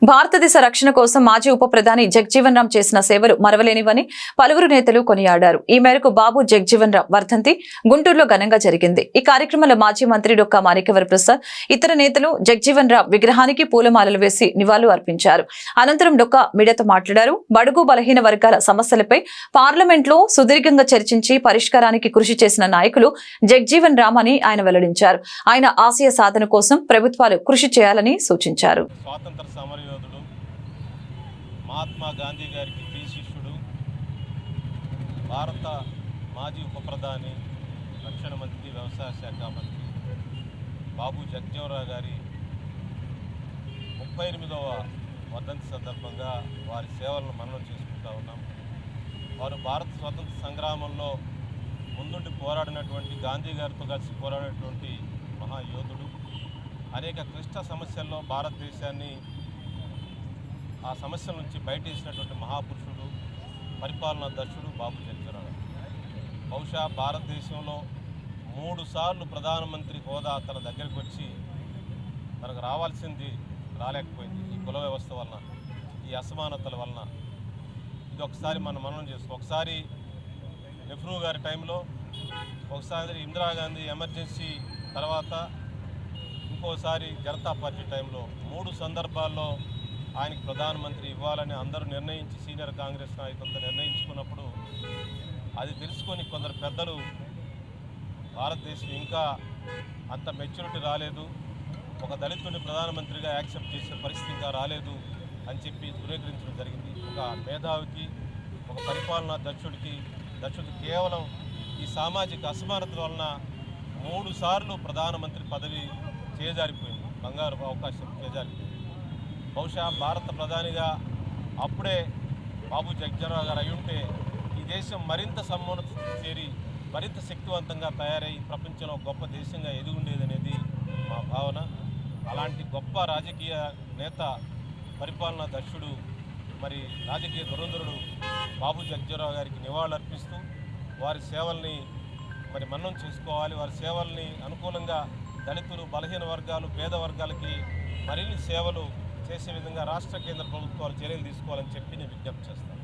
భారతదేశ రక్షణ కోసం మాజీ ఉప ప్రధాని జగ్జీవన్ రామ్ చేసిన సేవలు మరవలేనివని పలువురు నేతలు కొనియాడారు. ఈ మేరకు బాబు జగ్జీవన్ రామ్ వర్ధంతి గుంటూరులో ఘనంగా జరిగింది. ఈ కార్యక్రమంలో మాజీ మంత్రి డొక్కా మాణిక్యవర ప్రసాద్, ఇతర నేతలు జగ్జీవన్ రామ్ విగ్రహానికి పూలమాలలు వేసి నివాళులు అర్పించారు. అనంతరం డొక్కా మీడియాతో మాట్లాడారు. బడుగు బలహీన వర్గాల సమస్యలపై పార్లమెంట్లో సుదీర్ఘంగా చర్చించి పరిష్కారానికి కృషి చేసిన నాయకులు జగ్జీవన్ రామ్ అని ఆయన వెల్లడించారు. ఆయన ఆశయ సాధన కోసం ప్రభుత్వాలు కృషి చేయాలని సూచించారు. మహాత్మా గాంధీ గారికి ప్రియ శిష్యుడు, భారత మాజీ ఉప ప్రధాని, రక్షణ మంత్రి, వ్యవసాయ శాఖ మంత్రి బాబు జగ్జీవన్ రామ్ గారి 38వ వర్ధంతి సందర్భంగా వారి సేవలను మననం చేసుకుంటూ ఉన్నాం. వారు భారత స్వతంత్ర సంగ్రామంలో ముందుండి పోరాడినటువంటి గాంధీ గారితో కలిసి పోరాడినటువంటి మహాయోధుడు. అనేక క్లిష్ట సమస్యల్లో భారతదేశాన్ని ఆ సమస్యల నుంచి బయటేసినటువంటి మహాపురుషుడు, పరిపాలనా దక్షుడు బాబు జగ్జీవన్ రామ్. బహుశా భారతదేశంలో 3 సార్లు ప్రధానమంత్రి హోదా తన దగ్గరికి వచ్చి తనకు రావాల్సింది రాలేకపోయింది. ఈ కుల వ్యవస్థ వలన, ఈ అసమానతల వలన. ఇది ఒకసారి మనం మననం చేస్తాం. ఒకసారి నెహ్రూ గారి టైంలో, ఒకసారి ఇందిరాగాంధీ ఎమర్జెన్సీ తర్వాత, ఇంకోసారి జనతా పార్టీ టైంలో 3 సందర్భాల్లో ఆయనకు ప్రధానమంత్రి ఇవ్వాలని అందరూ నిర్ణయించి, సీనియర్ కాంగ్రెస్ నాయకులతో నిర్ణయించుకున్నప్పుడు అది తెలుసుకొని కొందరు పెద్దలు భారతదేశం ఇంకా అంత మెచ్యూరిటీ రాలేదు, ఒక దళితుడిని ప్రధానమంత్రిగా యాక్సెప్ట్ చేసే పరిస్థితి ఇంకా రాలేదు అని చెప్పి ధృవీకరించడం జరిగింది. ఒక మేధావికి, ఒక పరిపాలనా దక్షుడికి కేవలం ఈ సామాజిక అసమానతల వలన 3 సార్లు ప్రధానమంత్రి పదవి చేజారిపోయింది, బంగారు అవకాశం చేజారిపోయింది. బహుశా భారత ప్రధానిగా అప్పుడే బాబు జగ్జీవన్ రామ్ గారు అయ్యుంటే ఈ దేశం మరింత సమ్మోన్నత చేరి మరింత శక్తివంతంగా తయారై ప్రపంచంలో గొప్ప దేశంగా ఎదుగుండేదనేది మా భావన. అలాంటి గొప్ప రాజకీయ నేత, పరిపాలనా దక్షుడు, మరి రాజకీయ దురంధరుడు బాబు జగ్జీవన్ రామ్ గారికి నివాళులర్పిస్తూ వారి సేవల్ని మరి మన్నం చేసుకోవాలి. వారి సేవల్ని అనుకూలంగా దళితులు, బలహీన వర్గాలు, పేద వర్గాలకి మరిన్ని సేవలు చేసే విధంగా రాష్ట్ర, కేంద్ర ప్రభుత్వాలు చర్యలు తీసుకోవాలని చెప్పి నేను విజ్ఞప్తి చేస్తాను.